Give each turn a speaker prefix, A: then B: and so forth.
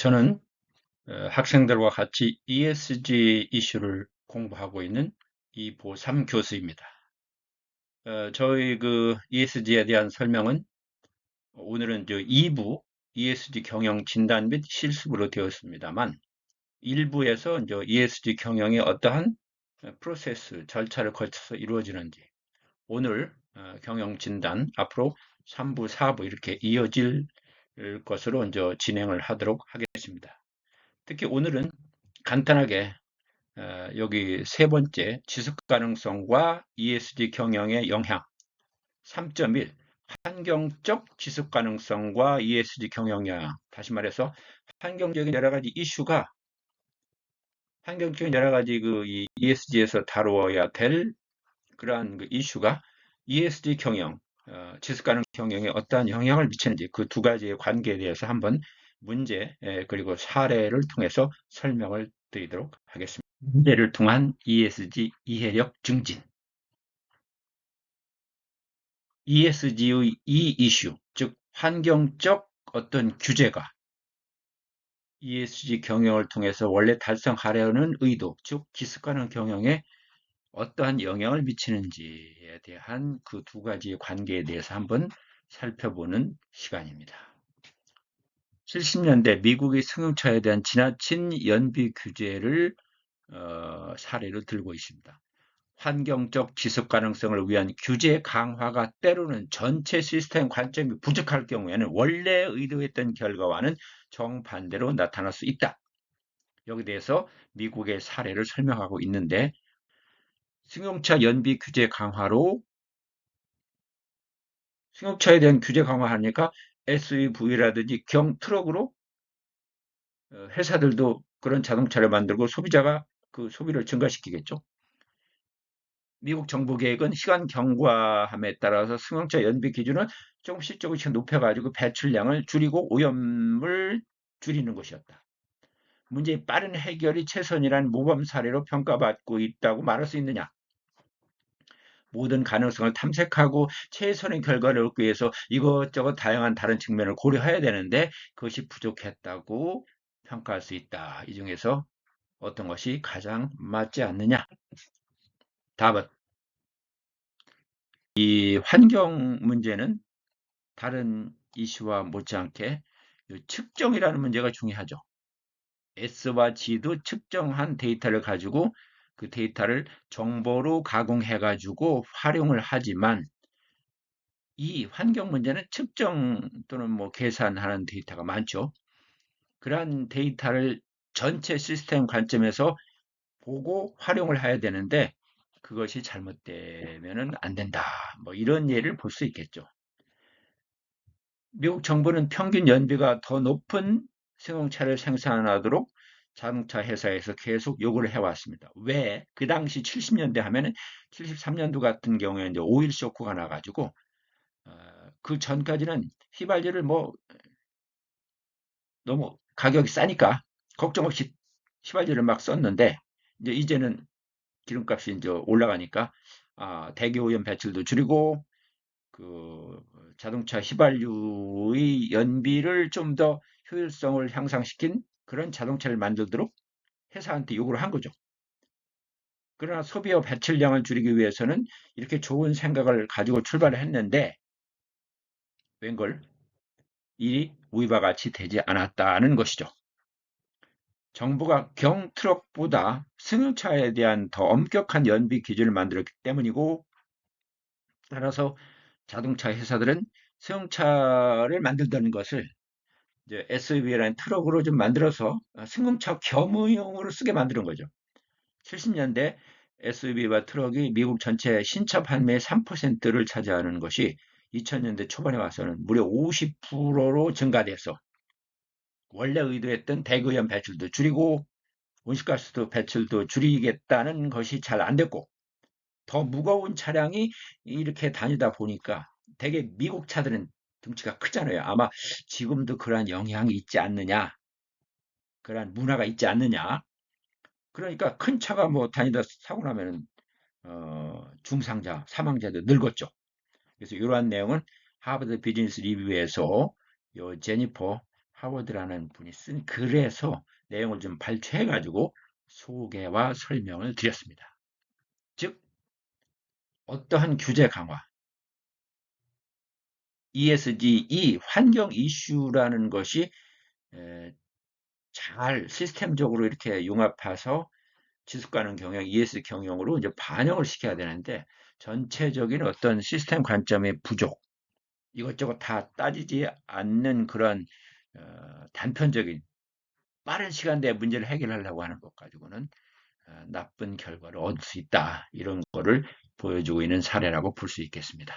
A: 저는 학생들과 같이 ESG 이슈를 공부하고 있는 이보삼 교수입니다. 저희 그 ESG에 대한 설명은 오늘은 2부 ESG 경영 진단 및 실습으로 되었습니다만 1부에서 이제 ESG 경영이 어떠한 프로세스, 절차를 거쳐서 이루어지는지 오늘 경영 진단 앞으로 3부, 4부 이렇게 이어질 것으로 이제 진행을 하도록 하겠습니다. 특히 오늘은 간단하게 여기 세 번째 지속 가능성과 ESG 경영의 영향 3.1 환경적 지속 가능성과 ESG 경영 영향 다시 말해서 환경적인 여러 가지 이슈가 환경적인 여러 가지 그 ESG에서 다루어야 될 그러한 그 이슈가 ESG 경영 지속 가능 경영에 어떠한 영향을 미치는지 그 두 가지의 관계에 대해서 한번 문제 그리고 사례를 통해서 설명을 드리도록 하겠습니다. 문제를 통한 ESG 이해력 증진. ESG의 이 이슈, 즉 환경적 어떤 규제가 ESG 경영을 통해서 원래 달성하려는 의도, 즉 지속가능 경영에 어떠한 영향을 미치는지에 대한 그 두 가지의 관계에 대해서 한번 살펴보는 시간입니다. 70년대 미국의 승용차에 대한 지나친 연비 규제를 사례로 들고 있습니다. 환경적 지속 가능성을 위한 규제 강화가 때로는 전체 시스템 관점이 부족할 경우에는 원래 의도했던 결과와는 정반대로 나타날 수 있다. 여기 대해서 미국의 사례를 설명하고 있는데 승용차 연비 규제 강화로 승용차에 대한 규제 강화하니까 SUV라든지 경트럭으로 회사들도 그런 자동차를 만들고 소비자가 그 소비를 증가시키겠죠. 미국 정부 계획은 시간 경과함에 따라서 승용차 연비 기준을 조금씩 높여가지고 배출량을 줄이고 오염을 줄이는 것이었다. 문제의 빠른 해결이 최선이란 모범 사례로 평가받고 있다고 말할 수 있느냐? 모든 가능성을 탐색하고 최선의 결과를 얻기 위해서 이것저것 다양한 다른 측면을 고려해야 되는데 그것이 부족했다고 평가할 수 있다. 이 중에서 어떤 것이 가장 맞지 않느냐? 답은 이 환경 문제는 다른 이슈와 못지않게 측정이라는 문제가 중요하죠. S와 G도 측정한 데이터를 가지고 그 데이터를 정보로 가공해가지고 활용을 하지만 이 환경 문제는 측정 또는 뭐 계산하는 데이터가 많죠. 그러한 데이터를 전체 시스템 관점에서 보고 활용을 해야 되는데 그것이 잘못되면 안 된다. 뭐 이런 예를 볼 수 있겠죠. 미국 정부는 평균 연비가 더 높은 승용차를 생산하도록 자동차 회사에서 계속 요구를 해왔습니다. 왜? 그 당시 70년대 하면은 73년도 같은 경우에 이제 오일 쇼크가 나가지고 그 전까지는 휘발유를 뭐 너무 가격이 싸니까 걱정 없이 휘발유를 막 썼는데 이제는 기름값이 이제 올라가니까 대기 오염 배출도 줄이고 그 자동차 휘발유의 연비를 좀 더 효율성을 향상시킨 그런 자동차를 만들도록 회사한테 요구를 한 거죠. 그러나 소비와 배출량을 줄이기 위해서는 이렇게 좋은 생각을 가지고 출발을 했는데 웬걸 일이 우리와 같이 되지 않았다는 것이죠. 정부가 경트럭보다 승용차에 대한 더 엄격한 연비 기준을 만들었기 때문이고 따라서 자동차 회사들은 승용차를 만들던 것을 이제 SUV라는 트럭으로 좀 만들어서 승용차 겸용으로 쓰게 만드는 거죠. 70년대 SUV와 트럭이 미국 전체 신차 판매의 3%를 차지하는 것이 2000년대 초반에 와서는 무려 50%로 증가돼서 원래 의도했던 대기오염 배출도 줄이고 온실가스도 배출도 줄이겠다는 것이 잘 안 됐고 더 무거운 차량이 이렇게 다니다 보니까 되게 미국 차들은 등치가 크잖아요. 아마 지금도 그러한 영향이 있지 않느냐, 그러한 문화가 있지 않느냐. 그러니까 큰 차가 뭐 다니다 사고 나면은 중상자, 사망자도 늘었죠. 그래서 이러한 내용은 하버드 비즈니스 리뷰에서 요 제니퍼 하워드라는 분이 쓴 글에서 내용을 좀 발췌해가지고 소개와 설명을 드렸습니다. 즉, 어떠한 규제 강화, ESG, 환경 이슈라는 것이 잘 시스템적으로 이렇게 융합해서 지속가능 경영, ES 경영으로 이제 반영을 시켜야 되는데 전체적인 어떤 시스템 관점의 부족, 이것저것 다 따지지 않는 그런 단편적인 빠른 시간 내에 문제를 해결하려고 하는 것 가지고는 나쁜 결과를 얻을 수 있다. 이런 거를 보여주고 있는 사례라고 볼 수 있겠습니다.